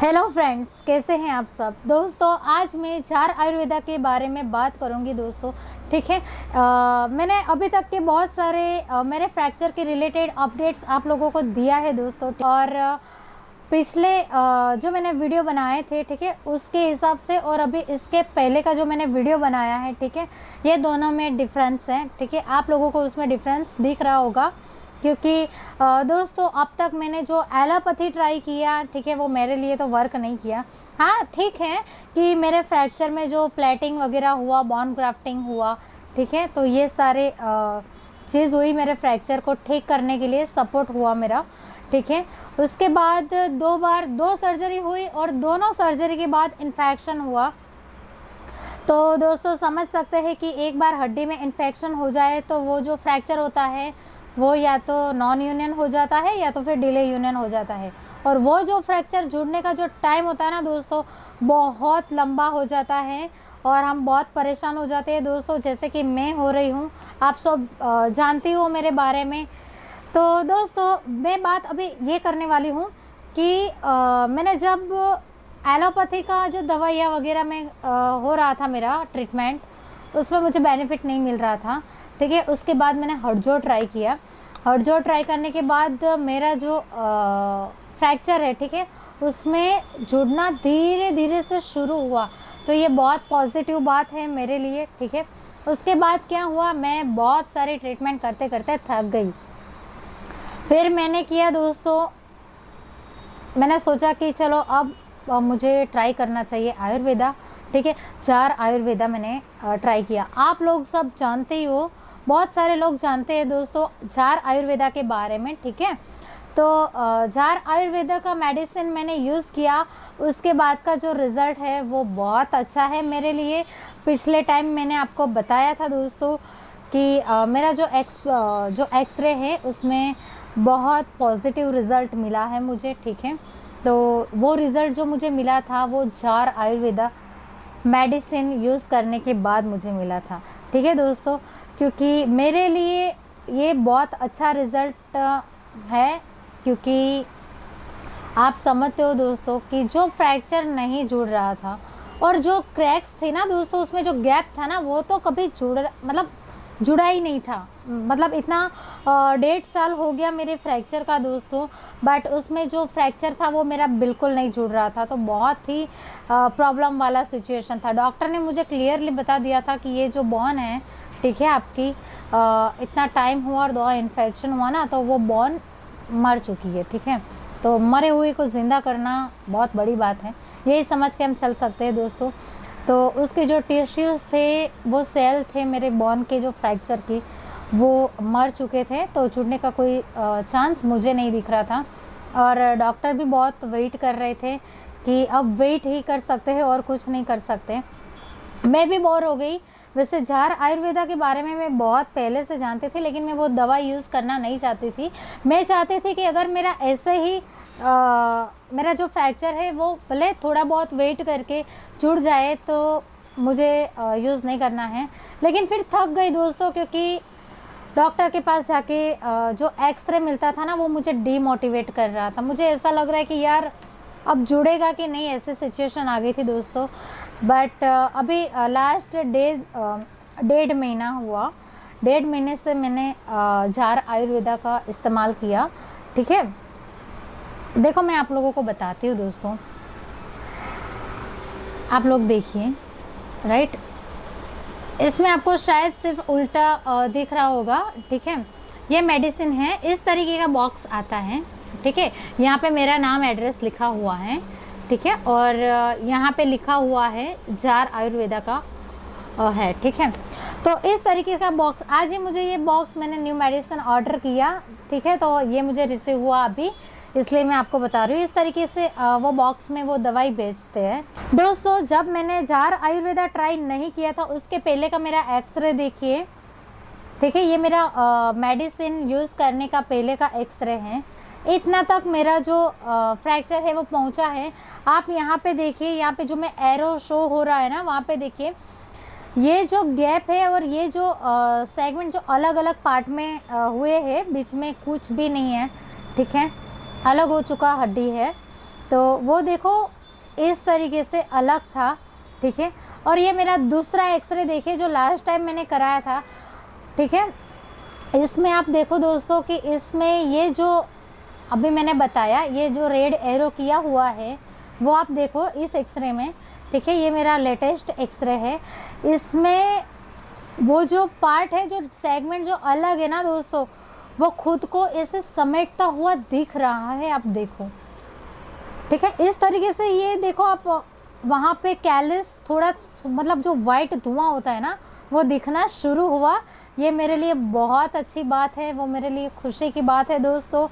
Hello friends, कैसे हैं आप सब। दोस्तों आज मैं जार आयुर्वेदा के बारे में बात करूंगी दोस्तों। ठीक है। मैंने अभी तक के बहुत सारे मेरे फ्रैक्चर के रिलेटेड अपडेट्स आप लोगों को दिया है दोस्तों। और पिछले जो मैंने वीडियो बनाए थे, ठीक है, उसके हिसाब से और अभी इसके पहले का जो मैंने वीडियो बनाया है, ठीक है, ये दोनों में डिफरेंस है। ठीक है, आप लोगों को उसमें डिफरेंस दिख रहा होगा क्योंकि दोस्तों अब तक मैंने जो एलोपैथी ट्राई किया, ठीक है, वो मेरे लिए तो वर्क नहीं किया। हाँ ठीक है कि मेरे फ्रैक्चर में जो प्लेटिंग वगैरह हुआ, बोन ग्राफ्टिंग हुआ, ठीक है, तो ये सारे चीज़ हुई मेरे फ्रैक्चर को ठीक करने के लिए, सपोर्ट हुआ मेरा। ठीक है, उसके बाद दो सर्जरी हुई और दोनों सर्जरी के बाद इन्फेक्शन हुआ। तो दोस्तों समझ सकते हैं कि एक बार हड्डी में इन्फेक्शन हो जाए तो वो जो फ्रैक्चर होता है वो या तो नॉन यूनियन हो जाता है या तो फिर डिले यूनियन हो जाता है। और वो जो फ्रैक्चर जुड़ने का जो टाइम होता है ना दोस्तों, बहुत लंबा हो जाता है और हम बहुत परेशान हो जाते हैं दोस्तों, जैसे कि मैं हो रही हूँ। आप सब जानती हो मेरे बारे में। तो दोस्तों मैं बात अभी ये करने वाली हूँ कि मैंने जब एलोपैथी का जो दवाइयाँ वगैरह में हो रहा था मेरा ट्रीटमेंट, उसमें मुझे बेनिफिट नहीं मिल रहा था। ठीक है, उसके बाद मैंने हटजोड़ ट्राई किया। हटजोड़ ट्राई करने के बाद मेरा जो फ्रैक्चर है, ठीक है, उसमें जुड़ना धीरे धीरे से शुरू हुआ। तो ये बहुत पॉजिटिव बात है मेरे लिए। ठीक है, उसके बाद क्या हुआ, मैं बहुत सारे ट्रीटमेंट करते करते थक गई। फिर मैंने किया दोस्तों, मैंने सोचा कि चलो अब मुझे ट्राई करना चाहिए आयुर्वेदा। ठीक है, जार आयुर्वेदा मैंने ट्राई किया। आप लोग सब जानते ही हो, बहुत सारे लोग जानते हैं दोस्तों जार आयुर्वेदा के बारे में। ठीक है, तो जार आयुर्वेदा का मेडिसिन मैंने यूज़ किया, उसके बाद का जो रिज़ल्ट है वो बहुत अच्छा है मेरे लिए। पिछले टाइम मैंने आपको बताया था दोस्तों कि मेरा जो एक्सरे है उसमें बहुत पॉजिटिव रिज़ल्ट मिला है मुझे। ठीक है, तो वो रिज़ल्ट जो मुझे मिला था वो जार आयुर्वेदा मेडिसिन यूज़ करने के बाद मुझे मिला था। ठीक है दोस्तों, क्योंकि मेरे लिए ये बहुत अच्छा रिज़ल्ट है, क्योंकि आप समझते हो दोस्तों कि जो फ्रैक्चर नहीं जुड़ रहा था और जो क्रैक्स थे ना दोस्तों, उसमें जो गैप था ना, वो तो कभी जुड़ा ही नहीं था। मतलब इतना 1.5 साल हो गया मेरे फ्रैक्चर का दोस्तों, बट उसमें जो फ्रैक्चर था वो मेरा बिल्कुल नहीं जुड़ रहा था। तो बहुत ही प्रॉब्लम वाला सिचुएशन था। डॉक्टर ने मुझे क्लियरली बता दिया था कि ये जो बोन है, ठीक है, आपकी इतना टाइम हुआ और दवा इन्फेक्शन हुआ ना, तो वो बोन मर चुकी है। ठीक है, तो मरे हुए को ज़िंदा करना बहुत बड़ी बात है, यही समझ के हम चल सकते हैं दोस्तों। तो उसके जो टिश्यूज़ थे, वो सेल थे मेरे बोन के जो फ्रैक्चर की, वो मर चुके थे। तो जुड़ने का कोई चांस मुझे नहीं दिख रहा था। और डॉक्टर भी बहुत वेट कर रहे थे कि अब वेट ही कर सकते हैं और कुछ नहीं कर सकते। मैं भी बोर हो गई। वैसे जार आयुर्वेदा के बारे में मैं बहुत पहले से जानती थी, लेकिन मैं वो दवा यूज़ करना नहीं चाहती थी। मैं चाहती थी कि अगर मेरा ऐसे ही मेरा जो फ्रैक्चर है वो भले थोड़ा बहुत वेट करके जुड़ जाए तो मुझे यूज़ नहीं करना है। लेकिन फिर थक गई दोस्तों, क्योंकि डॉक्टर के पास जाके जो एक्सरे मिलता था ना, वो मुझे डीमोटिवेट कर रहा था। मुझे ऐसा लग रहा है कि यार अब जुड़ेगा कि नहीं, ऐसी सिचुएशन आ गई थी दोस्तों। बट अभी लास्ट 1.5 महीना हुआ, 1.5 महीने से मैंने जार आयुर्वेदा का इस्तेमाल किया। ठीक है, देखो मैं आप लोगों को बताती हूँ दोस्तों, आप लोग देखिए, राइट, इसमें आपको शायद सिर्फ उल्टा दिख रहा होगा। ठीक है, ये मेडिसिन है, इस तरीके का बॉक्स आता है। ठीक है, यहाँ पे मेरा नाम एड्रेस लिखा हुआ है। ठीक है, और यहाँ पे लिखा हुआ है जार आयुर्वेदा का है। ठीक है, तो इस तरीके का बॉक्स, आज ही मुझे ये बॉक्स, मैंने न्यू मेडिसिन ऑर्डर किया। ठीक है, तो ये मुझे रिसीव हुआ अभी, इसलिए मैं आपको बता रही हूँ। इस तरीके से वो बॉक्स में वो दवाई बेचते हैं दोस्तों। जब मैंने जार आयुर्वेदा ट्राई नहीं किया था, उसके पहले का मेरा एक्सरे देखिए। ठीक है, ये मेरा मेडिसिन यूज़ करने का पहले का एक्सरे है। इतना तक मेरा जो फ्रैक्चर है वो पहुंचा है। आप यहाँ पे देखिए, यहाँ पे जो मैं एरो शो हो रहा है ना, वहाँ पे देखिए, ये जो गैप है और ये जो सेगमेंट जो अलग अलग पार्ट में हुए हैं, बीच में कुछ भी नहीं है। ठीक है, अलग हो चुका हड्डी है। तो वो देखो इस तरीके से अलग था, ठीक है। और ये मेरा दूसरा एक्सरे देखिए जो लास्ट टाइम मैंने कराया था, ठीक है। इसमें आप देखो दोस्तों कि इसमें ये जो अभी मैंने बताया, ये जो रेड एरो किया हुआ है वो आप देखो इस एक्सरे में, ठीक है। ये मेरा लेटेस्ट एक्सरे है। इसमें वो जो पार्ट है, जो सेगमेंट जो अलग है ना दोस्तों, वो खुद को ऐसे समेटता हुआ दिख रहा है, आप देखो, ठीक है। इस तरीके से ये देखो आप, वहाँ पे कैलस थोड़ा मतलब जो वाइट धुआं होता है ना वो दिखना शुरू हुआ। ये मेरे लिए बहुत अच्छी बात है, वो मेरे लिए खुशी की बात है दोस्तों।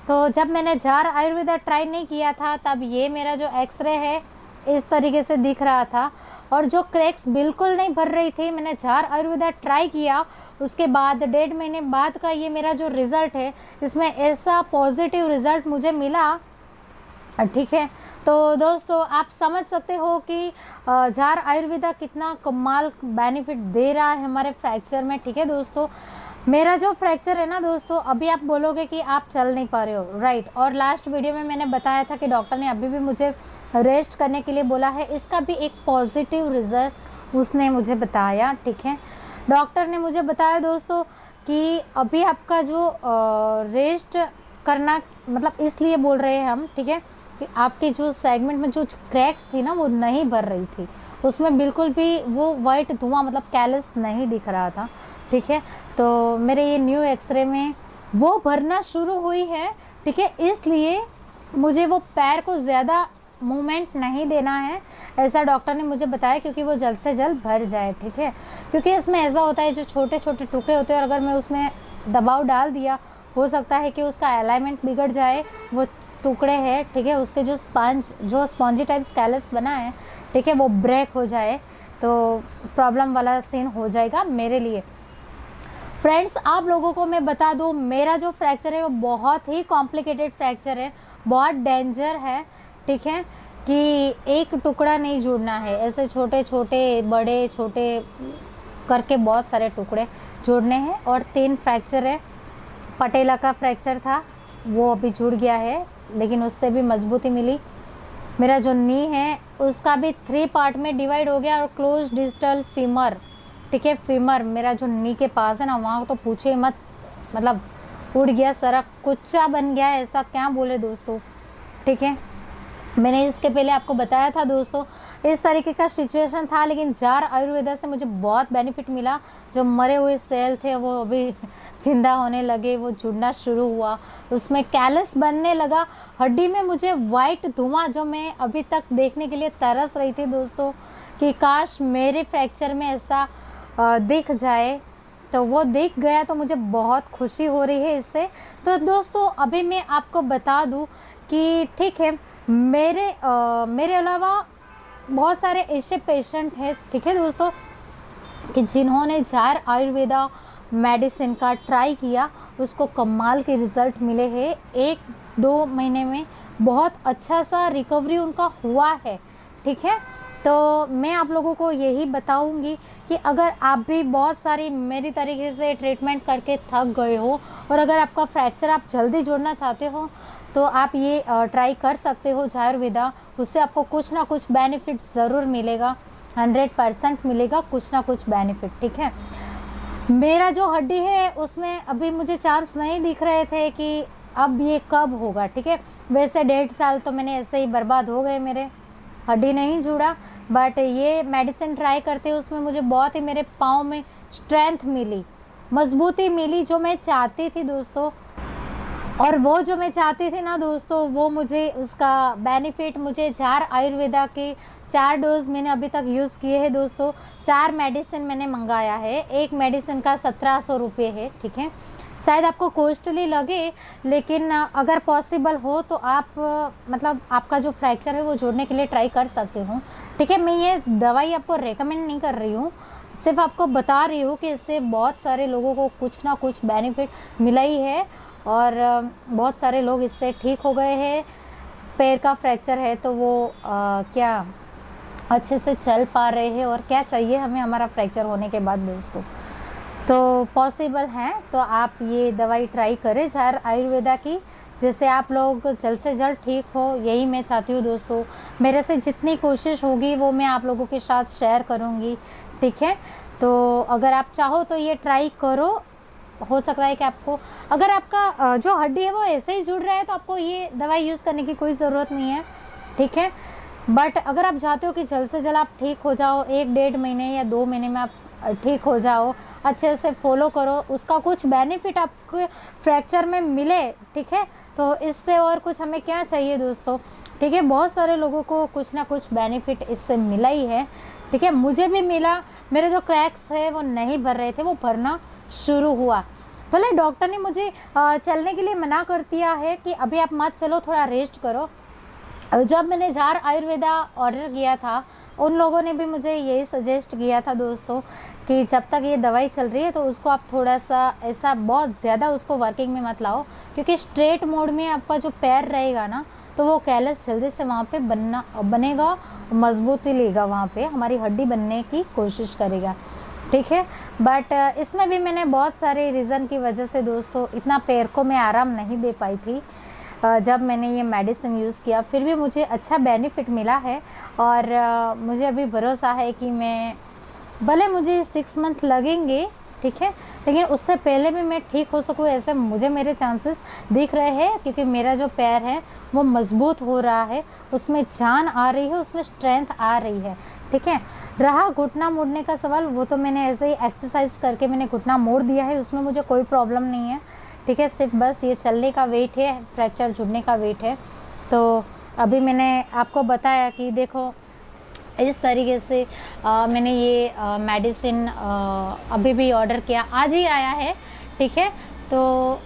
तो जब मैंने जार आयुर्वेदा ट्राई नहीं किया था तब ये मेरा जो एक्सरे है इस तरीके से दिख रहा था, और जो क्रैक्स बिल्कुल नहीं भर रही थी। मैंने जार आयुर्वेदा ट्राई किया, उसके बाद 1.5 महीने बाद का ये मेरा जो रिज़ल्ट है, इसमें ऐसा पॉजिटिव रिज़ल्ट मुझे मिला, ठीक है। तो दोस्तों आप समझ सकते हो कि जार आयुर्वेदा कितना कमाल बेनिफिट दे रहा है हमारे फ्रैक्चर में, ठीक है दोस्तों। मेरा जो फ्रैक्चर है ना दोस्तों, अभी आप बोलोगे कि आप चल नहीं पा रहे हो, राइट। और लास्ट वीडियो में मैंने बताया था कि डॉक्टर ने अभी भी मुझे रेस्ट करने के लिए बोला है। इसका भी एक पॉजिटिव रिजल्ट उसने मुझे बताया, ठीक है। डॉक्टर ने मुझे बताया दोस्तों कि अभी आपका जो रेस्ट करना, मतलब इसलिए बोल रहे हैं हम, ठीक है, कि आपके जो सेगमेंट में जो क्रैक्स थी ना वो नहीं भर रही थी, उसमें बिल्कुल भी वो वाइट धुआं मतलब कैलस नहीं दिख रहा था, ठीक है। तो मेरे ये न्यू एक्सरे में वो भरना शुरू हुई है, ठीक है। इसलिए मुझे वो पैर को ज़्यादा मूवमेंट नहीं देना है, ऐसा डॉक्टर ने मुझे बताया, क्योंकि वो जल्द से जल्द भर जाए, ठीक है। क्योंकि इसमें ऐसा होता है जो छोटे छोटे टुकड़े होते हैं, और अगर मैं उसमें दबाव डाल दिया, हो सकता है कि उसका अलाइनमेंट बिगड़ जाए, वो टुकड़े हैं, ठीक है, उसके जो स्पॉन्जी टाइप कैलस बना है, ठीक है, वो ब्रेक हो जाए तो प्रॉब्लम वाला सीन हो जाएगा मेरे लिए। फ्रेंड्स आप लोगों को मैं बता दूं, मेरा जो फ्रैक्चर है वो बहुत ही कॉम्प्लिकेटेड फ्रैक्चर है, बहुत डेंजर है, ठीक है, कि एक टुकड़ा नहीं जुड़ना है, ऐसे छोटे छोटे बड़े छोटे करके बहुत सारे टुकड़े जोड़ने हैं। और 3 फ्रैक्चर है। पटेला का फ्रैक्चर था वो अभी जुड़ गया है, लेकिन उससे भी मजबूती मिली। मेरा जो नी है उसका भी 3 पार्ट में डिवाइड हो गया, और क्लोज डिजिटल फीमर, ठीक है, फीमर मेरा जो नी के पास है ना, वहाँ तो पूछे मत, मतलब उड़ गया, सरक कुच्चा बन गया, ऐसा क्या बोले दोस्तों, ठीक है। मैंने इसके पहले आपको बताया था दोस्तों, इस तरीके का सिचुएशन था, लेकिन जार आयुर्वेदा से मुझे बहुत बेनिफिट मिला। जो मरे हुए सेल थे वो अभी जिंदा होने लगे, वो जुड़ना शुरू हुआ, उसमें कैलस बनने लगा। हड्डी में मुझे वाइट धुआं, जो मैं अभी तक देखने के लिए तरस रही थी दोस्तों कि काश मेरे फ्रैक्चर में ऐसा दिख जाए, तो वो दिख गया, तो मुझे बहुत खुशी हो रही है इससे। तो दोस्तों अभी मैं आपको बता दूं कि ठीक है, मेरे अलावा बहुत सारे ऐसे पेशेंट हैं, ठीक है दोस्तों, कि जिन्होंने जार आयुर्वेदा मेडिसिन का ट्राई किया, उसको कमाल के रिज़ल्ट मिले हैं। 1-2 महीने में बहुत अच्छा सा रिकवरी उनका हुआ है, ठीक है। तो मैं आप लोगों को यही बताऊंगी कि अगर आप भी बहुत सारी मेरी तरीके से ट्रीटमेंट करके थक गए हो, और अगर आपका फ्रैक्चर आप जल्दी जोड़ना चाहते हो, तो आप ये ट्राई कर सकते हो आयुर्वेदा। उससे आपको कुछ ना कुछ बेनिफिट ज़रूर मिलेगा, 100% मिलेगा कुछ ना कुछ बेनिफिट, ठीक है। मेरा जो हड्डी है उसमें अभी मुझे चांस नहीं दिख रहे थे कि अब ये कब होगा, ठीक है। वैसे 1.5 साल तो मैंने ऐसे ही बर्बाद हो गए, मेरे हड्डी नहीं जुड़ा, बट ये मेडिसिन ट्राई करते उसमें मुझे बहुत ही मेरे पाँव में स्ट्रेंथ मिली, मजबूती मिली, जो मैं चाहती थी दोस्तों। और वो जो मैं चाहती थी ना दोस्तों, वो मुझे उसका बेनिफिट मुझे जार आयुर्वेदा के 4 डोज मैंने अभी तक यूज़ किए हैं दोस्तों। 4 मेडिसिन मैंने मंगाया है, एक मेडिसिन का 1700 रुपये है, ठीक है। शायद आपको कॉस्टली लगे, लेकिन अगर पॉसिबल हो तो आप मतलब आपका जो फ्रैक्चर है वो जोड़ने के लिए ट्राई कर सकते हो, ठीक है। मैं ये दवाई आपको रेकमेंड नहीं कर रही हूँ, सिर्फ आपको बता रही हूँ कि इससे बहुत सारे लोगों को कुछ ना कुछ बेनिफिट मिला ही है, और बहुत सारे लोग इससे ठीक हो गए हैं। पैर का फ्रैक्चर है तो वो क्या अच्छे से चल पा रहे हैं, और क्या चाहिए हमें हमारा फ्रैक्चर होने के बाद दोस्तों। तो पॉसिबल है तो आप ये दवाई ट्राई करें, जार आयुर्वेदा की जैसे आप लोग जल्द से जल्द ठीक हो, यही मैं चाहती हूँ दोस्तों। मेरे से जितनी कोशिश होगी वो मैं आप लोगों के साथ शेयर करूँगी, ठीक है। तो अगर आप चाहो तो ये ट्राई करो, हो सकता है कि आपको, अगर आपका जो हड्डी है वो ऐसे ही जुड़ रहा है तो आपको ये दवाई यूज़ करने की कोई ज़रूरत नहीं है, ठीक है। बट अगर आप चाहते हो कि जल्द से जल्द आप ठीक हो जाओ, 1-1.5 महीने या 2 महीने में आप ठीक हो जाओ, अच्छे से फॉलो करो, उसका कुछ बेनिफिट आपको फ्रैक्चर में मिले, ठीक है, तो इससे और कुछ हमें क्या चाहिए दोस्तों, ठीक है। बहुत सारे लोगों को कुछ ना कुछ बेनिफिट इससे मिला ही है, ठीक है। मुझे भी मिला, मेरे जो क्रैक्स है वो नहीं भर रहे थे, वो भरना शुरू हुआ। भले डॉक्टर ने मुझे चलने के लिए मना कर दिया है कि अभी आप मत चलो, थोड़ा रेस्ट करो। जब मैंने जार आयुर्वेदा ऑर्डर किया था, उन लोगों ने भी मुझे यही सजेस्ट किया था दोस्तों कि जब तक ये दवाई चल रही है तो उसको आप थोड़ा सा ऐसा बहुत ज़्यादा उसको वर्किंग में मत लाओ, क्योंकि स्ट्रेट मोड में आपका जो पैर रहेगा ना तो वो कैलस जल्दी से वहाँ पे बनेगा, मजबूती लेगा, वहाँ पे हमारी हड्डी बनने की कोशिश करेगा, ठीक है। बट इसमें भी मैंने बहुत सारे रीज़न की वजह से दोस्तों इतना पैर को मैं आराम नहीं दे पाई थी जब मैंने ये मेडिसिन यूज़ किया। फिर भी मुझे अच्छा बेनिफिट मिला है और मुझे अभी भरोसा है कि मैं, भले मुझे 6 मंथ लगेंगे, ठीक है, लेकिन उससे पहले भी मैं ठीक हो सकूँ ऐसे मुझे मेरे चांसेस दिख रहे हैं, क्योंकि मेरा जो पैर है वो मज़बूत हो रहा है, उसमें जान आ रही है, उसमें स्ट्रेंथ आ रही है, ठीक है। रहा घुटना मोड़ने का सवाल, वो तो मैंने ऐसे ही एक्सरसाइज करके मैंने घुटना मोड़ दिया है, उसमें मुझे कोई प्रॉब्लम नहीं है, ठीक है। सिर्फ बस ये चलने का वेट है, फ्रैक्चर जुड़ने का वेट है। तो अभी मैंने आपको बताया कि देखो इस तरीके से मैंने ये मेडिसिन अभी भी ऑर्डर किया, आज ही आया है, ठीक है। तो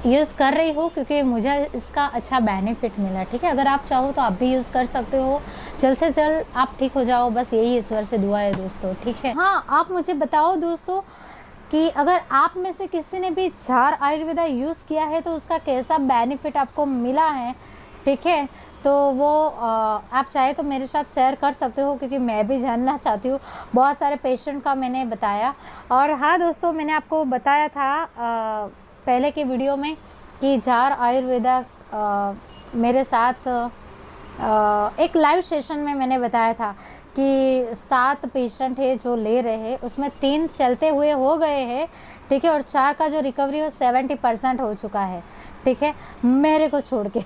यूज़ कर रही हूँ क्योंकि मुझे इसका अच्छा बेनिफिट मिला, ठीक है। अगर आप चाहो तो आप भी यूज़ कर सकते हो, जल्द से जल्द आप ठीक हो जाओ, बस यही ईश्वर से दुआ है दोस्तों, ठीक है। हाँ, आप मुझे बताओ दोस्तों कि अगर आप में से किसी ने भी जार आयुर्वेदा यूज़ किया है तो उसका कैसा बेनिफिट आपको मिला है, ठीक है। तो वो आप चाहे तो मेरे साथ शेयर कर सकते हो, क्योंकि मैं भी जानना चाहती हूँ। बहुत सारे पेशेंट का मैंने बताया। और हाँ दोस्तों, मैंने आपको बताया था पहले के वीडियो में कि जार आयुर्वेदा मेरे साथ एक लाइव सेशन में मैंने बताया था कि 7 पेशेंट है जो ले रहे हैं, उसमें 3 चलते हुए हो गए हैं, ठीक है, और 4 का जो रिकवरी है 70% हो चुका है, ठीक है, मेरे को छोड़ के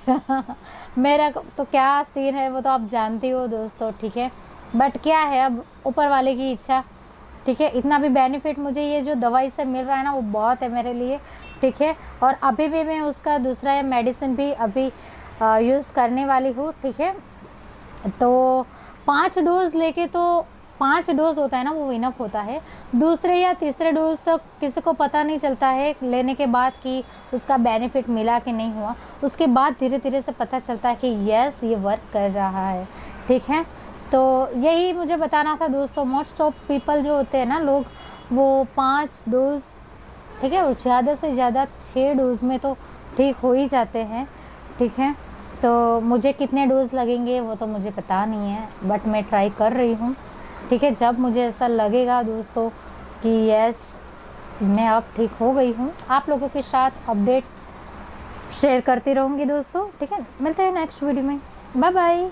मेरा तो क्या सीन है वो तो आप जानती हो दोस्तों, ठीक है। बट क्या है, अब ऊपर वाले की इच्छा, ठीक है। इतना भी बेनिफिट मुझे ये जो दवाई से मिल रहा है ना वो बहुत है मेरे लिए, ठीक है। और अभी भी मैं उसका दूसरा मेडिसिन भी अभी यूज़ करने वाली हूँ, ठीक है। तो 5 डोज़ लेके, तो 5 डोज़ होता है ना वो इनफ होता है। दूसरे या तीसरे डोज़ तक किसी को पता नहीं चलता है लेने के बाद कि उसका बेनिफिट मिला कि नहीं हुआ, उसके बाद धीरे धीरे से पता चलता है कि यस ये वर्क कर रहा है, ठीक है। तो यही मुझे बताना था दोस्तों। मोस्ट ऑफ पीपल जो होते हैं ना लोग, वो 5 डोज़, ठीक है, और ज़्यादा से ज़्यादा 6 डोज़ में तो ठीक हो ही जाते हैं, ठीक है। तो मुझे कितने डोज़ लगेंगे वो तो मुझे पता नहीं है, बट मैं ट्राई कर रही हूँ, ठीक है। जब मुझे ऐसा लगेगा दोस्तों कि यस मैं अब ठीक हो गई हूँ, आप लोगों के साथ अपडेट शेयर करती रहूँगी दोस्तों, ठीक है। मिलते हैं नेक्स्ट वीडियो में, बाय बाय।